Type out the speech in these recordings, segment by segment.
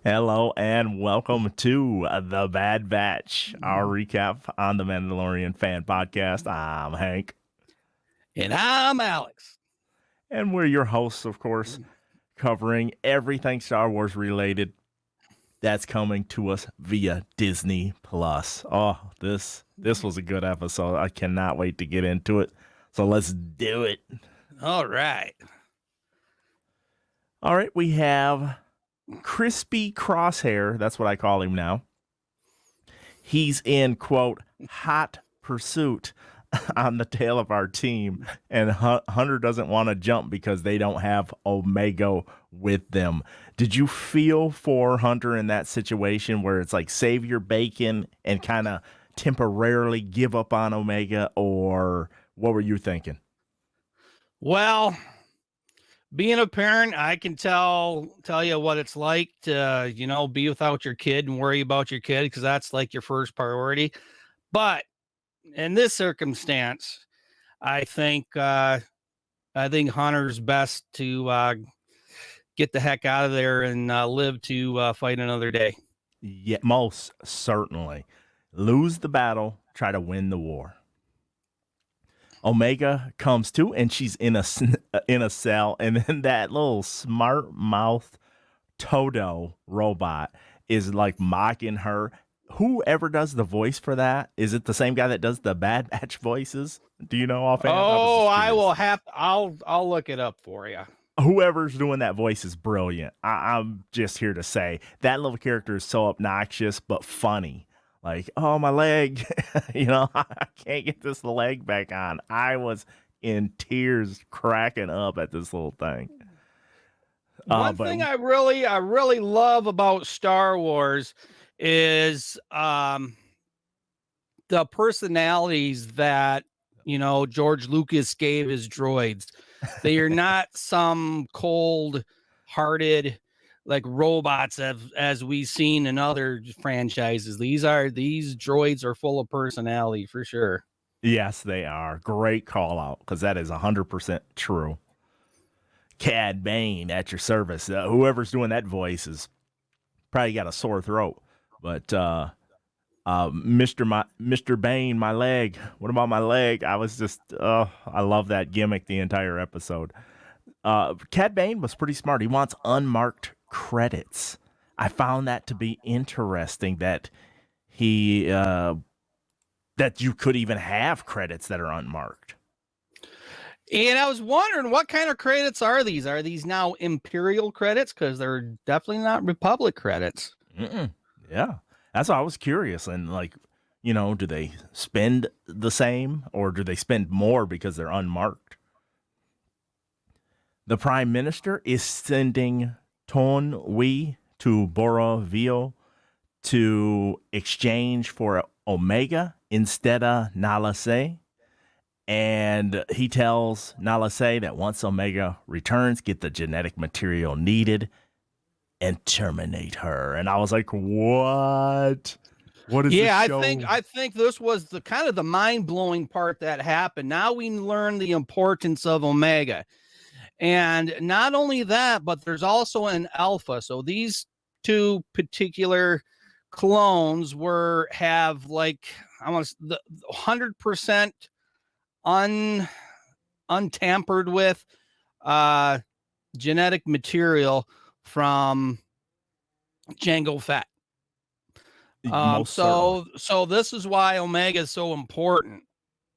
Hello and welcome to The Bad Batch, our recap on the Mandalorian Fan Podcast. I'm Hank. And I'm Alex. And we're your hosts, of course, covering everything Star Wars related that's coming to us via Disney Plus. Oh, this was a good episode. I cannot wait to get into it. So let's do it. All right. All right, we have Crispy Crosshair. That's what I call him now. He's in, quote, hot pursuit on the tail of our team, and Hunter doesn't want to jump because they don't have Omega with them. Did you feel for Hunter in that situation where it's like save your bacon and kind of temporarily give up on Omega, or what were you thinking? Well, being a parent, I can tell you what it's like to, be without your kid and worry about your kid, because that's like your first priority. But in this circumstance, I think Hunter's best to get the heck out of there and live to fight another day. Yeah, most certainly. Lose the battle, try to win the war. Omega comes to, and she's in a cell, and then that little smart mouth Todo robot is like mocking her. Whoever does the voice for that, is it the same guy that does the Bad Batch voices? Do you know offhand? Oh, I'll look it up for you. Whoever's doing that voice is brilliant. I'm just here to say that little character is so obnoxious but funny. Like, oh, my leg, I can't get this leg back on. I was in tears cracking up at this little thing. One thing I really love about Star Wars is the personalities that, George Lucas gave his droids. They are not some cold-hearted like robots as we've seen in other franchises. These droids are full of personality for sure. Yes, they are. Great call out, because that is 100% true. Cad Bane at your service. Whoever's doing that voice is probably got a sore throat. But Mr. Bane, my leg. What about my leg? I was just, I love that gimmick the entire episode. Cad Bane was pretty smart. He wants unmarked credits. I found that to be interesting that he that you could even have credits that are unmarked. And I was wondering, what kind of credits are these? Are these now Imperial credits? Because they're definitely not Republic credits. Yeah, that's why I was curious. And do they spend the same, or do they spend more because they're unmarked? The Prime Minister is sending Ton Wei to Borovio to exchange for Omega instead of Nala Se. And he tells Nala Se that once Omega returns, get the genetic material needed and terminate her. And I was like, what? What is this show? I think this was the kind of the mind-blowing part that happened. Now we learn the importance of Omega. And not only that, but there's also an alpha. So these two particular clones have like almost the 100% untampered with genetic material from Jango Fett. So this is why Omega is so important.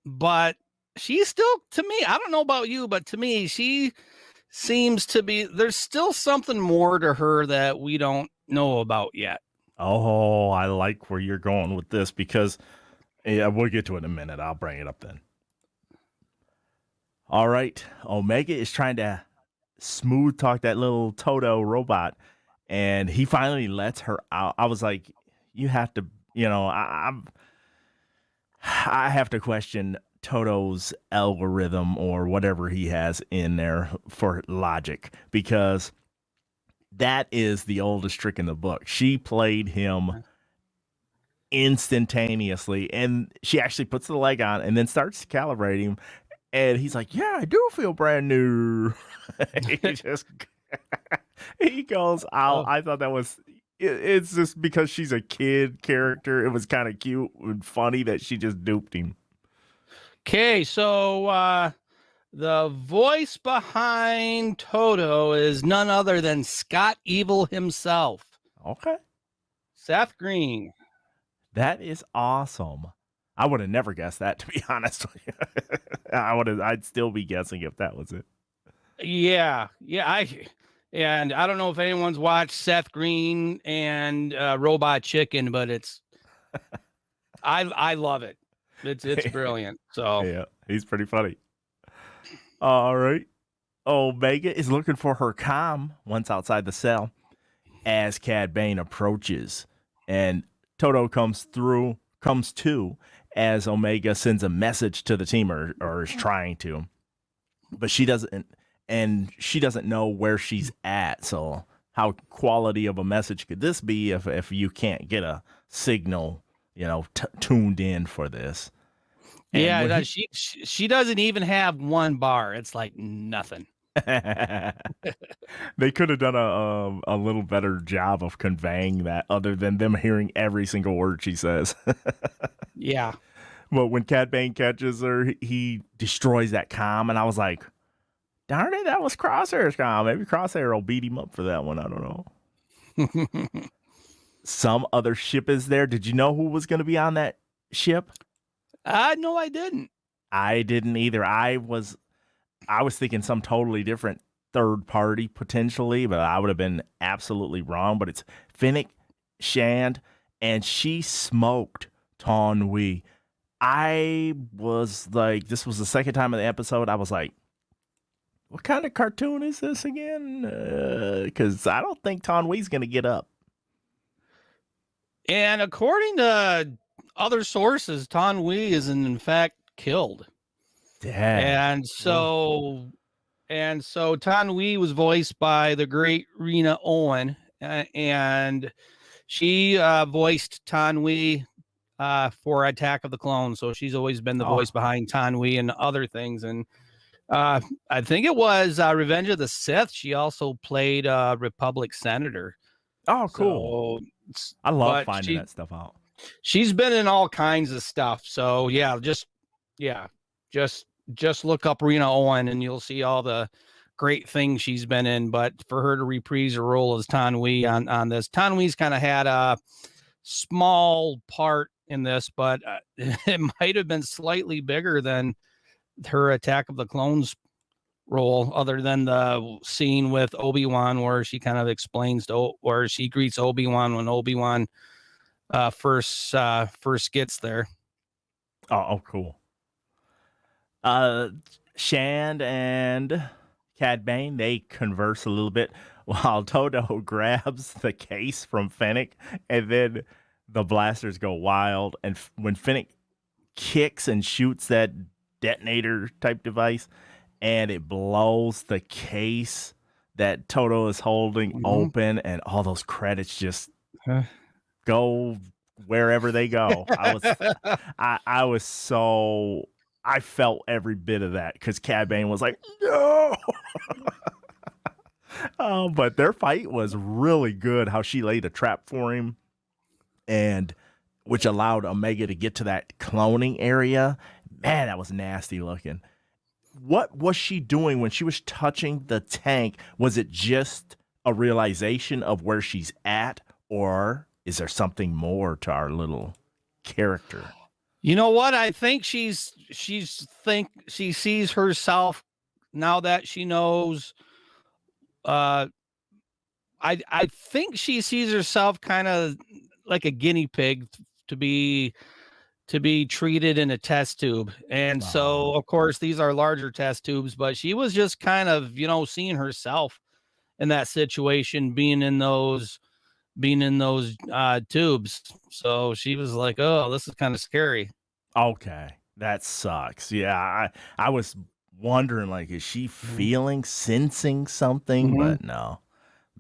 But she's still, to me, I don't know about you, but to me, she seems to be, there's still something more to her that we don't know about yet. Oh, I like where you're going with this, because we'll get to it in a minute. I'll bring it up then. All right. Omega is trying to smooth talk that little Todo robot, and he finally lets her out. I was like, you have to, I have to question Todo's algorithm or whatever he has in there for logic, because that is the oldest trick in the book. She played him instantaneously, and she actually puts the leg on and then starts to calibrate him, and he's like, yeah, I do feel brand new. He goes out. I thought that was it's just because she's a kid character. It was kind of cute and funny that she just duped him. Okay, so the voice behind Todo is none other than Scott Evil himself, Okay. Seth Green. That is awesome. I would have never guessed that, to be honest with you. I'd still be guessing if that was it. Yeah, and I don't know if anyone's watched Seth Green and Robot Chicken, but I love it. It's brilliant. So Yeah, he's pretty funny. All right. Omega is looking for her comm once outside the cell as Cad Bane approaches. And Todo comes to as Omega sends a message to the team or is trying to. But she doesn't know where she's at. So how quality of a message could this be if you can't get a signal, tuned in for this? And yeah, she doesn't even have one bar. It's like nothing. They could have done a little better job of conveying that, other than them hearing every single word she says. Yeah. But when Cad Bane catches her, he destroys that comm, and I was like, darn it, that was Crosshair's comm. Maybe Crosshair will beat him up for that one. I don't know. Some other ship is there. Did you know who was going to be on that ship? No, I didn't. I didn't either. I was thinking some totally different third party potentially, but I would have been absolutely wrong. But it's Fennec Shand, and she smoked Taun. I was like, this was the second time in the episode. I was like, what kind of cartoon is this again? Because I don't think Taun-Wee's going to get up. And according to other sources, Taun-We is in fact killed. Dang. And so Taun-We was voiced by the great Rena Owen, and she voiced Taun-We for Attack of the Clones. So she's always been the voice behind Taun-We and other things. And I think it was Revenge of the Sith. She also played Republic Senator. Oh, cool. So, I love finding that stuff out. She's been in all kinds of stuff. So just look up Rena Owen and you'll see all the great things she's been in. But for her to reprise her role as Taun-We on this, Taun-We's kind of had a small part in this, but it might have been slightly bigger than her Attack of the Clones role, other than the scene with Obi-Wan where she kind of explains where she greets Obi-Wan when Obi-Wan first gets there. Oh, cool. Shand and Cad Bane, they converse a little bit while Todo grabs the case from Fennec, and then the blasters go wild. And when Fennec kicks and shoots that detonator type device, and it blows the case that Todo is holding open, and all those credits just go wherever they go. I felt every bit of that because Cad Bane was like, no. But their fight was really good. How she laid a trap for him, and which allowed Omega to get to that cloning area. Man, that was nasty looking. What was she doing when she was touching the tank? Was it just a realization of where she's at, or is there something more to our little character? You know what? I think she sees herself now that she knows. I think she sees herself kind of like a guinea pig to be treated in a test tube. And so of course these are larger test tubes, but she was just kind of, seeing herself in that situation, being in those tubes. So she was like, oh, this is kind of scary. Okay. That sucks. Yeah. I was wondering, like, is she sensing something? But no.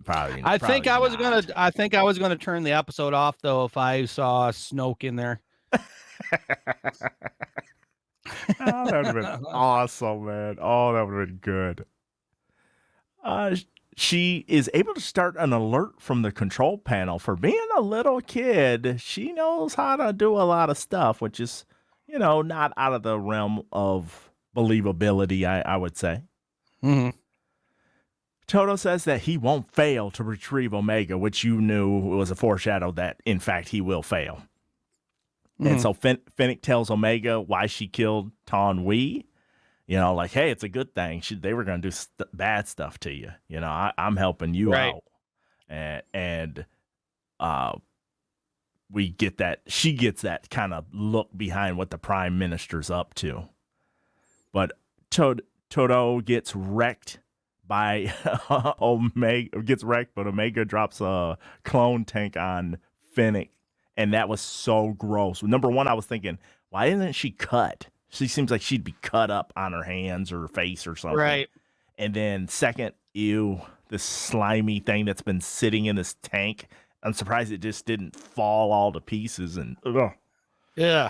Probably. I think I was gonna turn the episode off though if I saw Snoke in there. That would have been awesome, man. Oh, that would have been good. she is able to start an alert from the control panel. For being a little kid, she knows how to do a lot of stuff, which is, not out of the realm of believability, I would say. Mm-hmm. Todo says that he won't fail to retrieve Omega, which you knew was a foreshadow that, in fact, he will fail. Mm-hmm. And so Fennec tells Omega why she killed Taun We. Like, hey, it's a good thing. They were going to do bad stuff to you. I'm helping you out. And we get that. She gets that kind of look behind what the Prime Minister's up to. But Todo gets wrecked by Omega. Gets wrecked, but Omega drops a clone tank on Fennec. And that was so gross. Number one, I was thinking, why isn't she cut? She seems like she'd be cut up on her hands or her face or something. Right. And then second, ew, this slimy thing that's been sitting in this tank. I'm surprised it just didn't fall all to pieces. And yeah.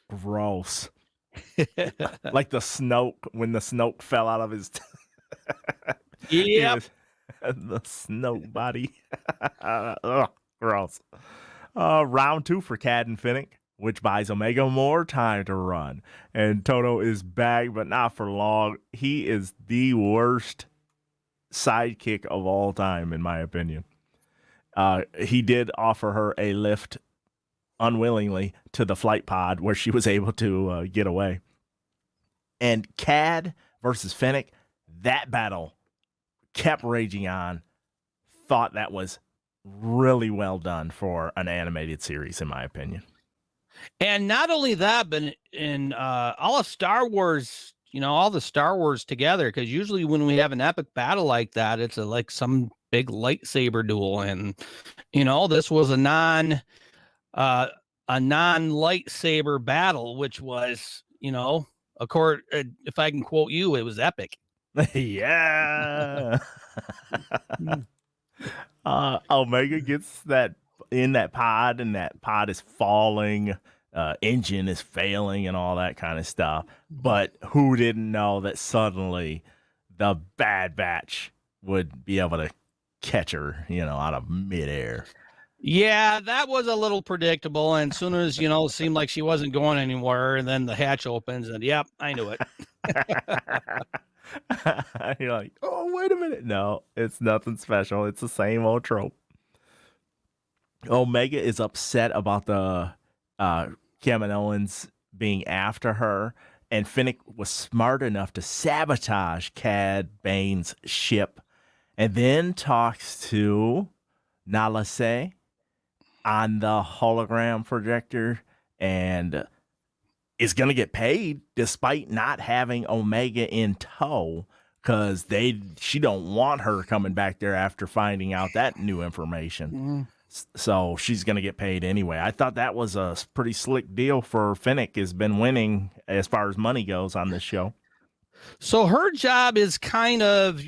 Gross. Like the Snoke, when the Snoke fell out of his Yep. The Snoke body. Gross. Round 2 for Cad and Fennec, which buys Omega more time to run. And Todo is back, but not for long. He is the worst sidekick of all time, in my opinion. He did offer her a lift unwillingly to the flight pod where she was able to get away. And Cad versus Fennec, that battle kept raging on. Thought that was really well done for an animated series, in my opinion. And not only that, but in all of Star Wars, all the Star Wars together, because usually when we have an epic battle like that, it's like some big lightsaber duel. And, this was a non-lightsaber battle, which was, if I can quote you, it was epic. Yeah. Omega gets that in that pod, and that pod is falling. Engine is failing and all that kind of stuff. But who didn't know that suddenly the Bad Batch would be able to catch her, out of midair? Yeah, that was a little predictable. And as soon as, it seemed like she wasn't going anywhere, and then the hatch opens, and yep, I knew it. You're like, oh, wait a minute. No, it's nothing special. It's the same old trope. Omega is upset about the Kaminoans being after her, and Fennec was smart enough to sabotage Cad Bane's ship, and then talks to Nalase on the hologram projector, and is going to get paid despite not having Omega in tow, because she don't want her coming back there after finding out that new information. So she's going to get paid anyway. I thought that was a pretty slick deal for Fennec. Has been winning as far as money goes on this show. So her job is kind of,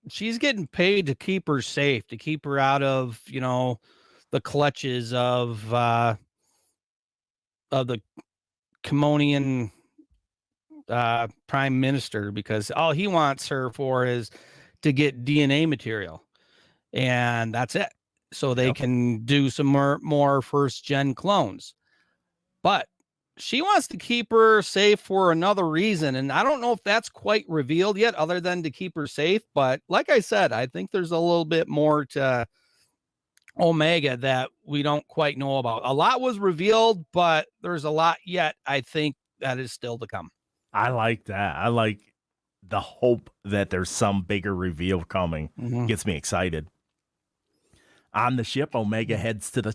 she's getting paid to keep her safe, to keep her out of, the clutches of the Kaminoan Prime Minister, because all he wants her for is to get DNA material, and that's it. So they can do some more first gen clones. But she wants to keep her safe for another reason. And I don't know if that's quite revealed yet, other than to keep her safe. But like I said, I think there's a little bit more to Omega that we don't quite know about. A lot was revealed, but there's a lot yet, I think, that is still to come. I like that. I like the hope that there's some bigger reveal coming. Gets me excited. On the ship, Omega heads to the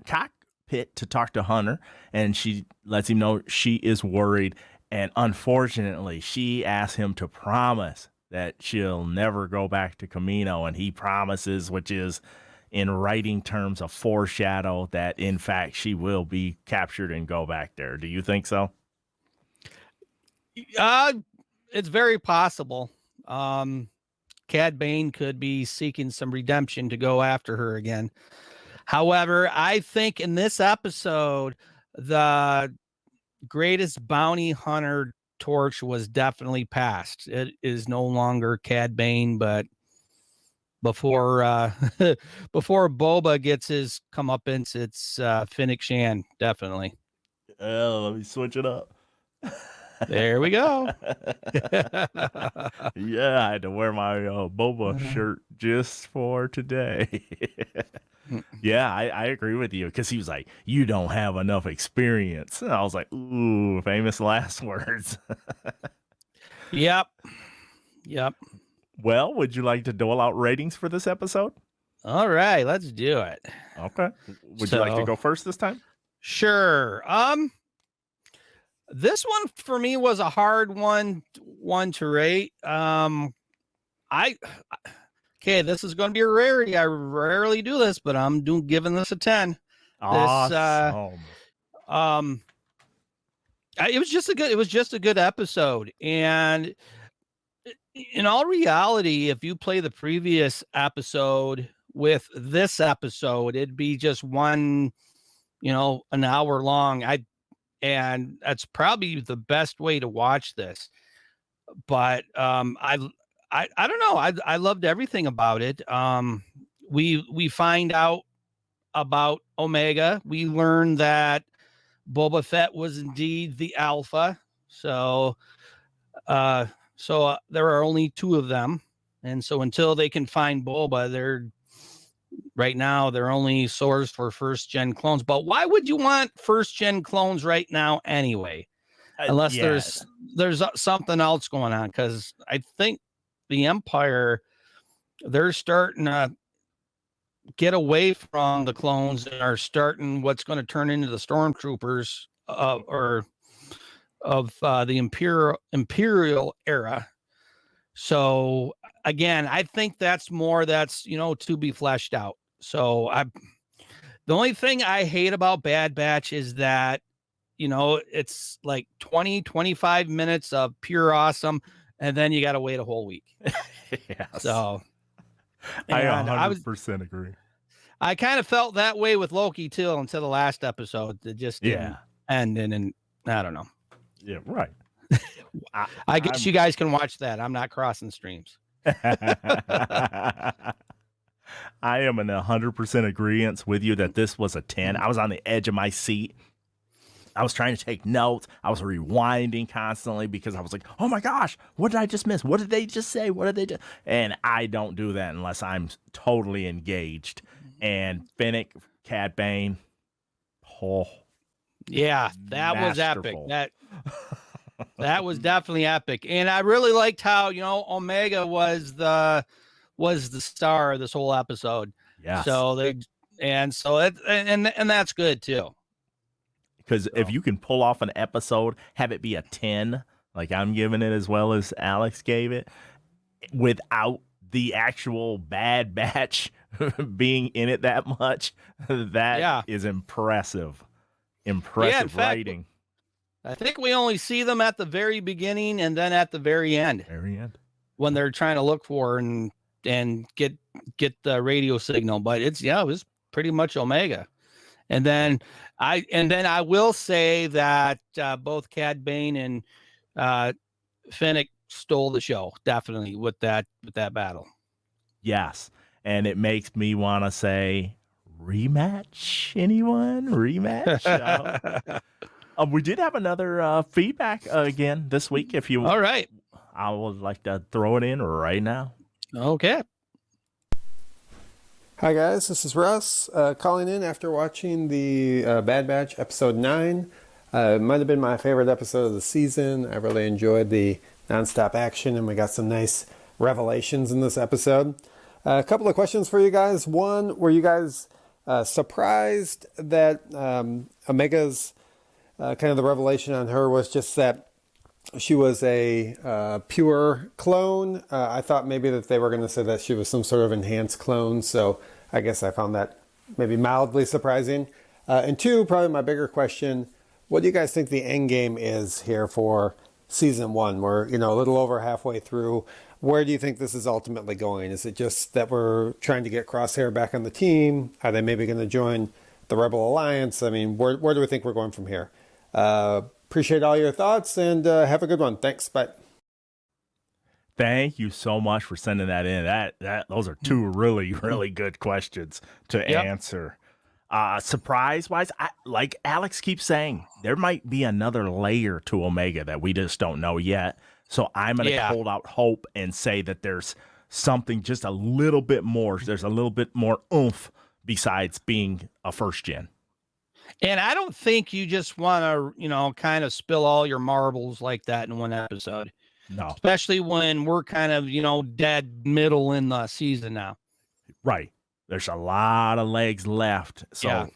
cockpit to talk to Hunter, and she lets him know she is worried. And unfortunately, she asks him to promise that she'll never go back to Kamino, and he promises, which is in writing terms a foreshadow that in fact she will be captured and go back there. Do you think so? It's very possible. Cad Bane could be seeking some redemption to go after her again. However, I think in this episode, the greatest bounty hunter torch was definitely passed. It is no longer Cad Bane, but before before Boba gets his comeuppance, it's Fennec Shand, definitely. Oh, let me switch it up. There we go. Yeah, I had to wear my Boba shirt just for today. Yeah, I agree with you because he was like, "You don't have enough experience." And I was like, "Ooh, famous last words." Yep. Well, would you like to dole out ratings for this episode? All right, let's do it. Okay. Would you like to go first this time? Sure. This one for me was a hard one to rate. This is going to be a rarity. I rarely do this, but I'm giving this a 10. Awesome. It was just a good episode. And in all reality, if you play the previous episode with this episode, it'd be just one, an hour long. And that's probably the best way to watch this. But I don't know. I loved everything about it. We find out about Omega. We learn that Boba Fett was indeed the Alpha. So there are only 2 of them, and so until they can find Boba, they're only sourced for first gen clones. But why would you want first gen clones right now anyway? Unless there's something else going on, because I think the Empire, they're starting to get away from the clones and are starting what's going to turn into the stormtroopers of the imperial era. So again, I think that's to be fleshed out. So the only thing I hate about Bad Batch is that, it's like 20-25 minutes of pure awesome, and then you got to wait a whole week. Yes. So I 100% agree. I kind of felt that way with Loki too until the last episode. It just didn't end, and I don't know. Yeah, right. I guess you guys can watch that. I'm not crossing streams. I am in 100% agreement with you that this was a 10. I was on the edge of my seat. I was trying to take notes. I was rewinding constantly because I was like, oh my gosh, what did I just miss? What did they just say? What did they do? And I don't do that unless I'm totally engaged. And Fennec, Cad Bane, yeah, that masterful. Was epic. That was definitely epic. And I really liked how, Omega was the star of this whole episode. Yeah. So and that's good too. Because if you can pull off an episode, have it be a 10, like I'm giving it as well as Alex gave it, without the actual Bad Batch being in it that much, that is impressive. Impressive writing. I think we only see them at the very beginning and then at the very end. When they're trying to look for and get the radio signal. But it was pretty much Omega. And then I will say that both Cad Bane and Fennec stole the show, definitely, with that battle. Yes. And it makes me want to say, rematch? Anyone? Rematch? We did have another feedback again this week. All right. I would like to throw it in right now. Okay. Hi guys, this is Russ calling in after watching the Bad Batch episode 9. It might have been my favorite episode of the season. I really enjoyed the nonstop action, and we got some nice revelations in this episode. A couple of questions for you guys. One, were you guys surprised that Omega's kind of the revelation on her was just that she was a pure clone? I thought maybe that they were going to say that she was some sort of enhanced clone, so I guess I found that maybe mildly surprising. And two, probably my bigger question, what do you guys think the end game is here for season 1? We're, a little over halfway through. Where do you think this is ultimately going? Is it just that we're trying to get Crosshair back on the team? Are they maybe going to join the Rebel Alliance? I mean, where do we think we're going from here? Appreciate all your thoughts, and have a good one. Thanks. Bye. Thank you so much for sending that in. Those are two really, really good questions to answer. Surprise wise, like Alex keeps saying, there might be another layer to Omega that we just don't know yet. So I'm going to hold out hope and say that there's something just a little bit more. There's a little bit more oomph besides being a first gen. And I don't think you just want to, kind of spill all your marbles like that in one episode. No. Especially when we're kind of, dead middle in the season now. Right. There's a lot of legs left. So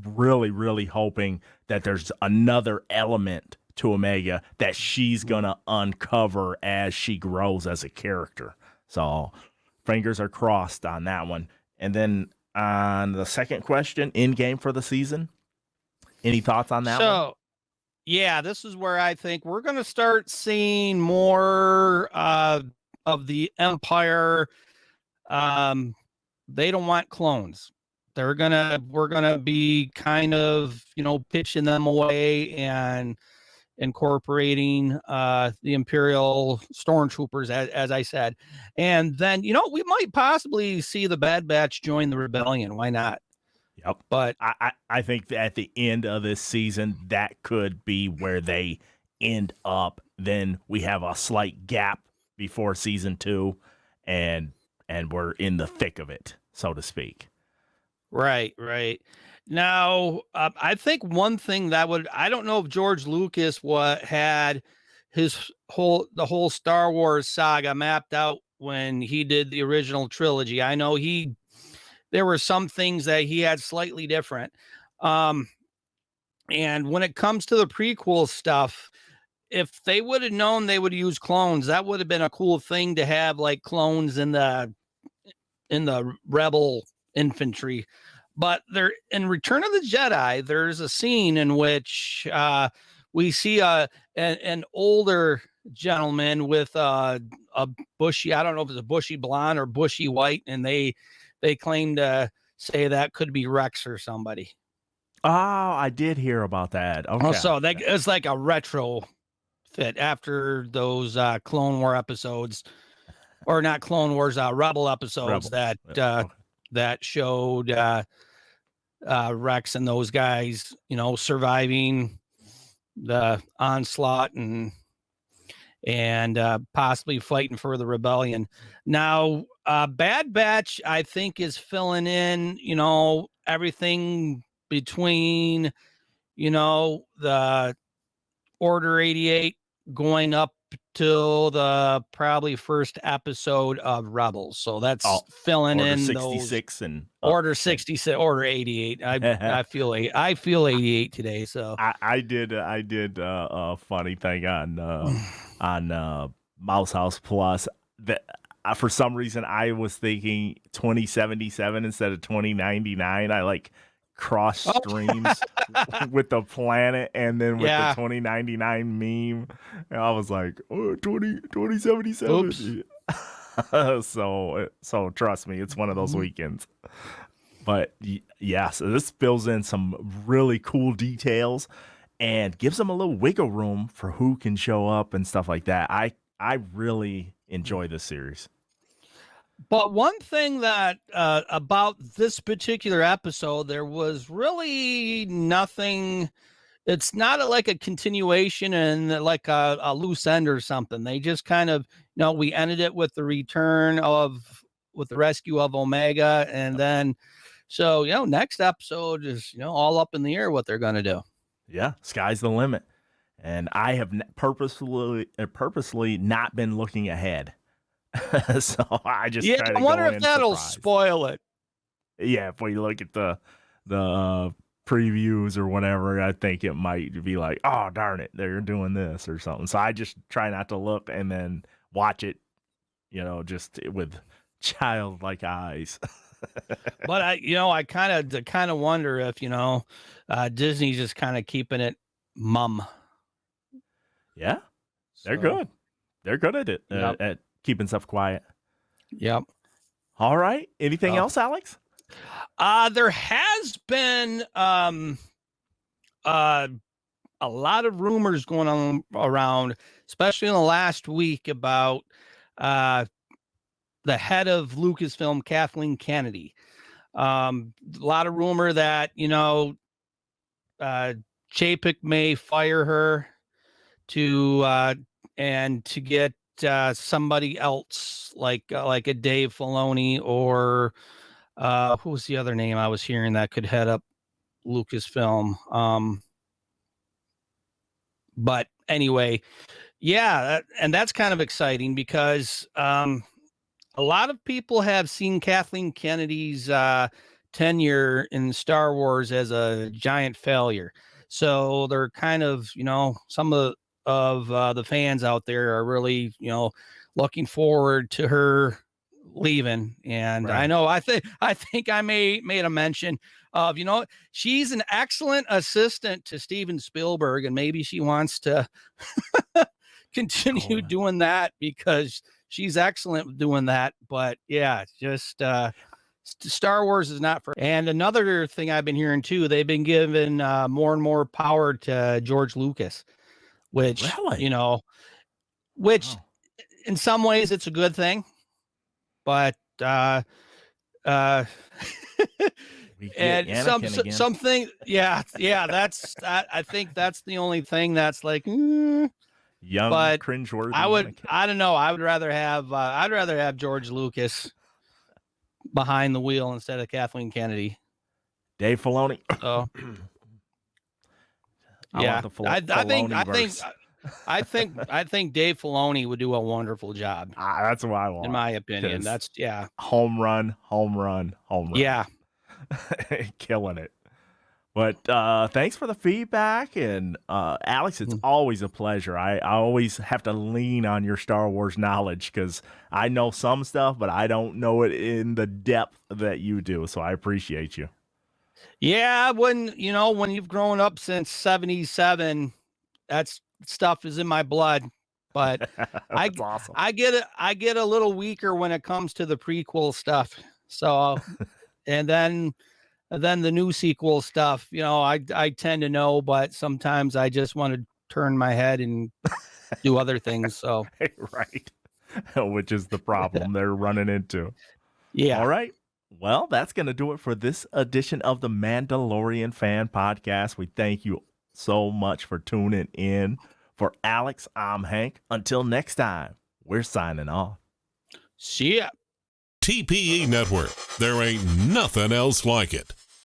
really, really hoping that there's another element to Omega that she's going to uncover as she grows as a character. So fingers are crossed on that one. And then on the second question, in game for the season, any thoughts on that one? So, yeah, this is where I think we're going to start seeing more of the Empire. They don't want clones. We're gonna be kind of, pitching them away and incorporating the Imperial stormtroopers, as I said. And then, we might possibly see the Bad Batch join the rebellion. Why not? Yep. But I think that at the end of this season, that could be where they end up. Then we have a slight gap before season 2, and we're in the thick of it, so to speak. Right. Now, I think one thing I don't know if George Lucas had the whole Star Wars saga mapped out when he did the original trilogy. I know there were some things that he had slightly different. And when it comes to the prequel stuff, if they would have known they would use clones, that would have been a cool thing to have, like clones in the rebel infantry. But in Return of the Jedi, there's a scene in which we see an older gentleman with a bushy, I don't know if it's a bushy blonde or bushy white, and they claim to say that could be Rex or somebody. Oh, I did hear about that. Okay. So it's like a retro fit after those Clone War episodes, or not Clone Wars, Rebel episodes that showed Rex and those guys, surviving the onslaught and possibly fighting for the rebellion. Now, Bad Batch, I think, is filling in, everything between, the Order 88 going up till the probably first episode of Rebels. So that's filling Order in 66 those and Order 66, Order 88. I feel 88 today. So I did a funny thing on Mouse House Plus that for some reason I was thinking 2077 instead of 2099. I like cross streams with the planet and then with the 2099 meme, and I was like, 2077. Oops. so trust me, it's one of those weekends. But so this fills in some really cool details and gives them a little wiggle room for who can show up and stuff like that. I really enjoy this series. But one thing that about this particular episode, there was really nothing. It's not like a continuation and like a loose end or something. They just kind of, we ended it with the with the rescue of Omega. And then, so, next episode is, all up in the air what they're going to do. Yeah. Sky's the limit. And I have purposely not been looking ahead. So I just try to I wonder if that'll surprised. spoil it. Yeah, if we look at the previews or whatever, I think it might be like, oh darn it, they're doing this or something. So I just try not to look and then watch it, just with childlike eyes. But I kind of wonder if Disney's just kind of keeping it mum. Yeah, they're good. They're good at it. At keeping stuff quiet. Yep. All right. Anything else, Alex? There has been a lot of rumors going on around, especially in the last week, about the head of Lucasfilm, Kathleen Kennedy. A lot of rumor that, Chapek may fire her to get somebody else like a Dave Filoni, or who was the other name I was hearing that could head up Lucasfilm. But anyway, yeah, and that's kind of exciting because a lot of people have seen Kathleen Kennedy's tenure in Star Wars as a giant failure. So they're kind of, some of the fans out there are really, looking forward to her leaving. And Right. I know, I think I made a mention of, she's an excellent assistant to Steven Spielberg, and maybe she wants to continue doing that because she's excellent doing that. But yeah, just Star Wars is not for. And another thing I've been hearing too, they've been giving more and more power to George Lucas, which, Really? which Wow. in some ways it's a good thing, but We get and Anakin again. something, yeah, that's I think that's the only thing that's like, Young, but cringeworthy. I Anakin. don't know. I would rather have George Lucas behind the wheel instead of Kathleen Kennedy. Dave Filoni. So I want the I think Dave Filoni would do a wonderful job. That's what I want. In my opinion, that's home run. Yeah. Killing it. But thanks for the feedback. And Alex, it's always a pleasure. I always have to lean on your Star Wars knowledge because I know some stuff, but I don't know it in the depth that you do. So I appreciate you. Yeah, when you've grown up since '77, that's stuff is in my blood. But awesome. I get a little weaker when it comes to the prequel stuff. So and then the new sequel stuff, I tend to know, but sometimes I just want to turn my head and do other things. So right. Which is the problem they're running into. Yeah. All right. Well, that's going to do it for this edition of the Mandalorian Fan Podcast. We thank you so much for tuning in. For Alex, I'm Hank. Until next time, we're signing off. See ya. TPE Network. There ain't nothing else like it.